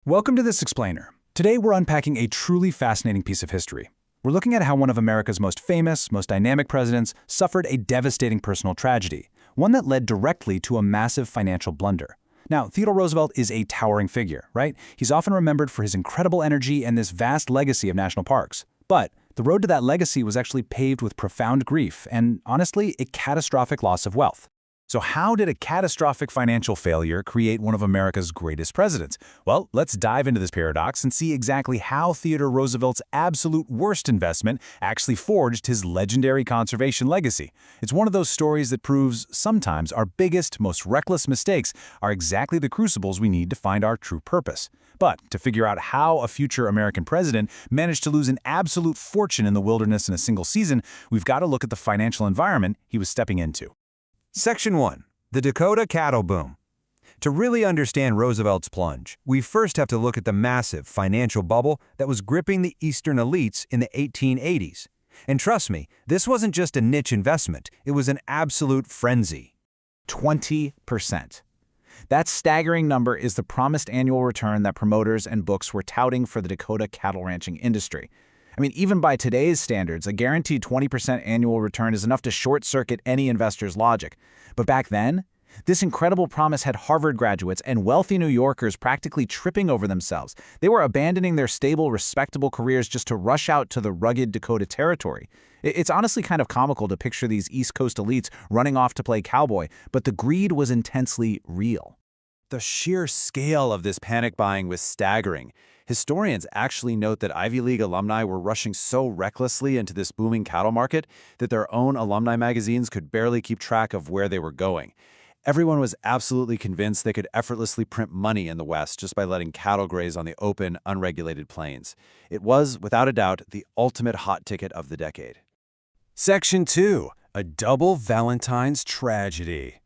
Welcome to This Explainer. Today we're unpacking a truly fascinating piece of history. We're looking at how one of America's most famous, most dynamic presidents suffered a devastating personal tragedy, one that led directly to a massive financial blunder. Now, Theodore Roosevelt is a towering figure, right? He's often remembered for his incredible energy and this vast legacy of national parks. But the road to that legacy was actually paved with profound grief and, honestly, a catastrophic loss of wealth. So how did a catastrophic financial failure create one of America's greatest presidents? Well, let's dive into this paradox and see exactly how Theodore Roosevelt's absolute worst investment actually forged his legendary conservation legacy. It's one of those stories that proves sometimes our biggest, most reckless mistakes are exactly the crucibles we need to find our true purpose. But to figure out how a future American president managed to lose an absolute fortune in the wilderness in a single season, we've got to look at the financial environment he was stepping into. Section 1. The Dakota Cattle Boom. To really understand Roosevelt's plunge, we first have to look at the massive financial bubble that was gripping the Eastern elites in the 1880s. And trust me, this wasn't just a niche investment, it was an absolute frenzy. 20%. That staggering number is the promised annual return that promoters and books were touting for the Dakota cattle ranching industry. I mean, even by today's standards, a guaranteed 20% annual return is enough to short-circuit any investor's logic. But back then, this incredible promise had Harvard graduates and wealthy New Yorkers practically tripping over themselves. They were abandoning their stable, respectable careers just to rush out to the rugged Dakota territory. It's honestly kind of comical to picture these East Coast elites running off to play cowboy, but the greed was intensely real. The sheer scale of this panic buying was staggering. Historians actually note that Ivy League alumni were rushing so recklessly into this booming cattle market that their own alumni magazines could barely keep track of where they were going. Everyone was absolutely convinced they could effortlessly print money in the West just by letting cattle graze on the open, unregulated plains. It was, without a doubt, the ultimate hot ticket of the decade. Section 2. A double Valentine's tragedy.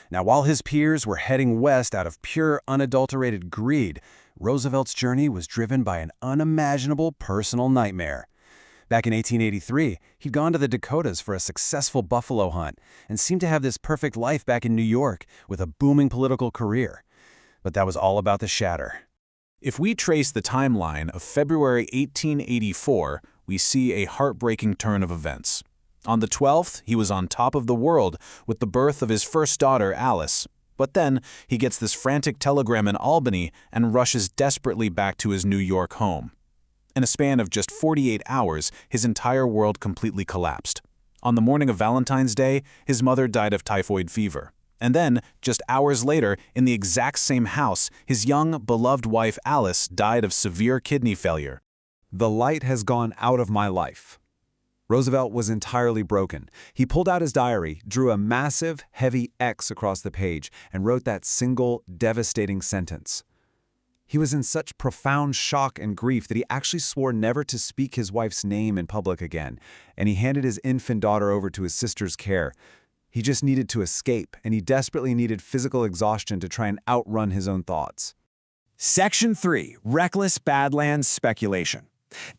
Now, while his peers were heading west out of pure, unadulterated greed, Roosevelt's journey was driven by an unimaginable personal nightmare. Back in 1883, he'd gone to the Dakotas for a successful buffalo hunt and seemed to have this perfect life back in New York with a booming political career. But that was all about to shatter. If we trace the timeline of February 1884, we see a heartbreaking turn of events. On the 12th, he was on top of the world with the birth of his first daughter, Alice. But then he gets this frantic telegram in Albany and rushes desperately back to his New York home. In a span of just 48 hours, his entire world completely collapsed. On the morning of Valentine's Day, his mother died of typhoid fever. And then, just hours later, in the exact same house, his young, beloved wife Alice died of severe kidney failure. The light has gone out of my life. Roosevelt was entirely broken. He pulled out his diary, drew a massive, heavy X across the page, and wrote that single, devastating sentence. He was in such profound shock and grief that he actually swore never to speak his wife's name in public again, and he handed his infant daughter over to his sister's care. He just needed to escape, and he desperately needed physical exhaustion to try and outrun his own thoughts. Section 3. Reckless Badlands Speculation.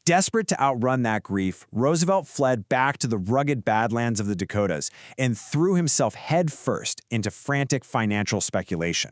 Desperate to outrun that grief, Roosevelt fled back to the rugged Badlands of the Dakotas and threw himself headfirst into frantic financial speculation.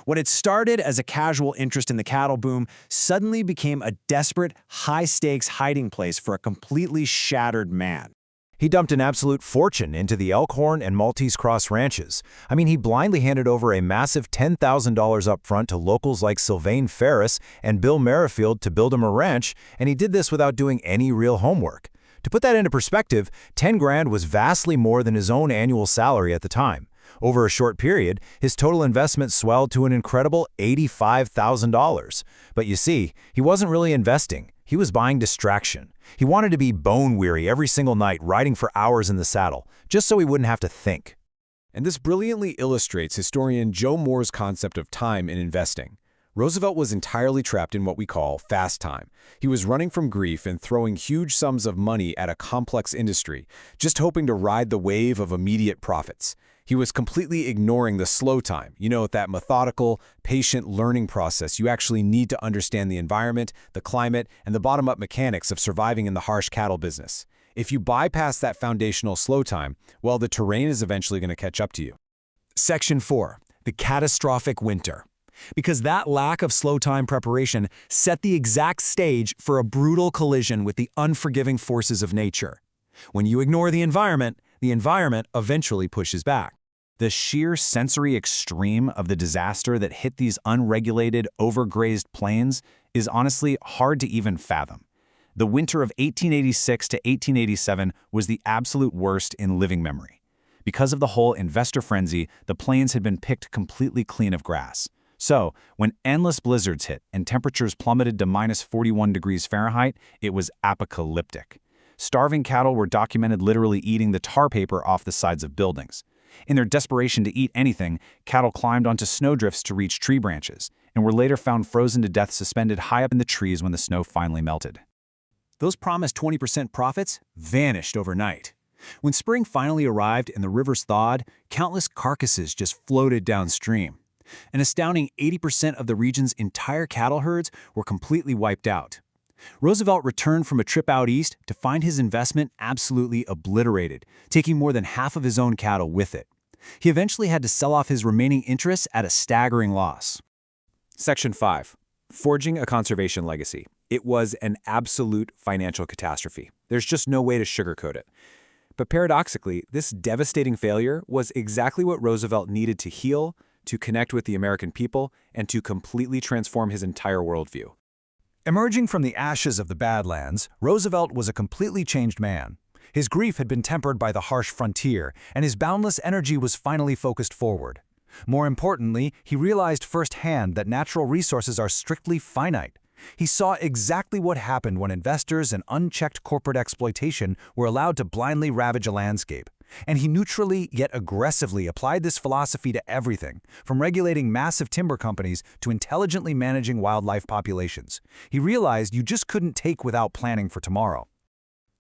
What had started as a casual interest in the cattle boom suddenly became a desperate, high-stakes hiding place for a completely shattered man. He dumped an absolute fortune into the Elkhorn and Maltese Cross ranches. I mean, he blindly handed over a massive $10,000 up front to locals like Sylvain Ferris and Bill Merrifield to build him a ranch, and he did this without doing any real homework. To put that into perspective, 10 grand was vastly more than his own annual salary at the time. Over a short period, his total investment swelled to an incredible $85,000. But you see, he wasn't really investing. He was buying distraction. He wanted to be bone-weary every single night, riding for hours in the saddle, just so he wouldn't have to think. And this brilliantly illustrates historian Joe Moore's concept of time in investing. Roosevelt was entirely trapped in what we call fast time. He was running from grief and throwing huge sums of money at a complex industry, just hoping to ride the wave of immediate profits. He was completely ignoring the slow time, that methodical, patient learning process you actually need to understand the environment, the climate, and the bottom-up mechanics of surviving in the harsh cattle business. If you bypass that foundational slow time, well, the terrain is eventually going to catch up to you. Section 4. The Catastrophic Winter. because that lack of slow time preparation set the exact stage for a brutal collision with the unforgiving forces of nature. When you ignore the environment eventually pushes back. The sheer sensory extreme of the disaster that hit these unregulated, overgrazed plains is honestly hard to even fathom. The winter of 1886 to 1887 was the absolute worst in living memory. Because of the whole investor frenzy, the plains had been picked completely clean of grass. So, when endless blizzards hit and temperatures plummeted to -41 degrees Fahrenheit, it was apocalyptic. Starving cattle were documented literally eating the tar paper off the sides of buildings. In their desperation to eat anything, cattle climbed onto snowdrifts to reach tree branches, and were later found frozen to death suspended high up in the trees when the snow finally melted. Those promised 20% profits vanished overnight. When spring finally arrived and the rivers thawed, countless carcasses just floated downstream. An astounding 80% of the region's entire cattle herds were completely wiped out. Roosevelt returned from a trip out east to find his investment absolutely obliterated, taking more than half of his own cattle with it. He eventually had to sell off his remaining interests at a staggering loss. Section 5. Forging a conservation legacy. It was an absolute financial catastrophe. There's just no way to sugarcoat it. But paradoxically, this devastating failure was exactly what Roosevelt needed to heal, to connect with the American people, and to completely transform his entire worldview. Emerging from the ashes of the Badlands, Roosevelt was a completely changed man. His grief had been tempered by the harsh frontier, and his boundless energy was finally focused forward. More importantly, he realized firsthand that natural resources are strictly finite. He saw exactly what happened when investors and unchecked corporate exploitation were allowed to blindly ravage a landscape. And he neutrally yet aggressively applied this philosophy to everything, from regulating massive timber companies to intelligently managing wildlife populations. He realized you just couldn't take without planning for tomorrow.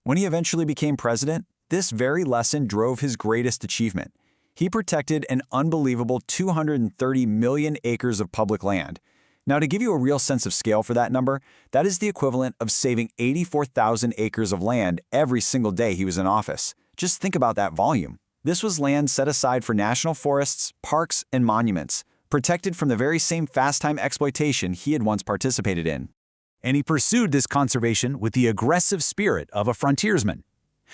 When he eventually became president, this very lesson drove his greatest achievement. He protected an unbelievable 230 million acres of public land. Now, to give you a real sense of scale for that number, that is the equivalent of saving 84,000 acres of land every single day he was in office. Just think about that volume. This was land set aside for national forests, parks, and monuments, protected from the very same fast-time exploitation he had once participated in. And he pursued this conservation with the aggressive spirit of a frontiersman.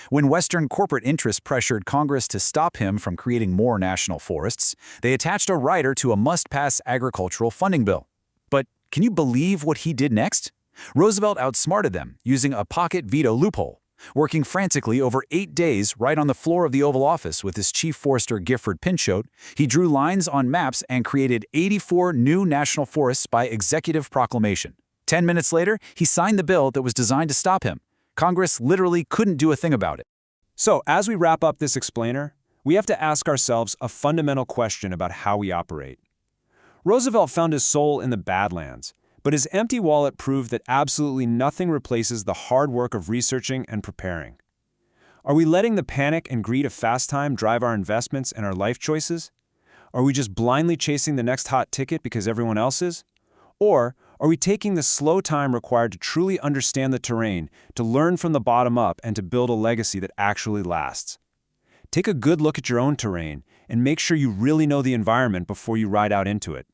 When Western corporate interests pressured Congress to stop him from creating more national forests, they attached a rider to a must-pass agricultural funding bill. But can you believe what he did next? Roosevelt outsmarted them using a pocket veto loophole. Working frantically over 8 days right on the floor of the Oval Office with his chief forester Gifford Pinchot, he drew lines on maps and created 84 new national forests by executive proclamation. 10 minutes later, he signed the bill that was designed to stop him. Congress literally couldn't do a thing about it. So, as we wrap up this explainer, we have to ask ourselves a fundamental question about how we operate. Roosevelt found his soul in the Badlands, but his empty wallet proved that absolutely nothing replaces the hard work of researching and preparing. Are we letting the panic and greed of fast time drive our investments and our life choices? Are we just blindly chasing the next hot ticket because everyone else is? Or are we taking the slow time required to truly understand the terrain, to learn from the bottom up, and to build a legacy that actually lasts? Take a good look at your own terrain and make sure you really know the environment before you ride out into it.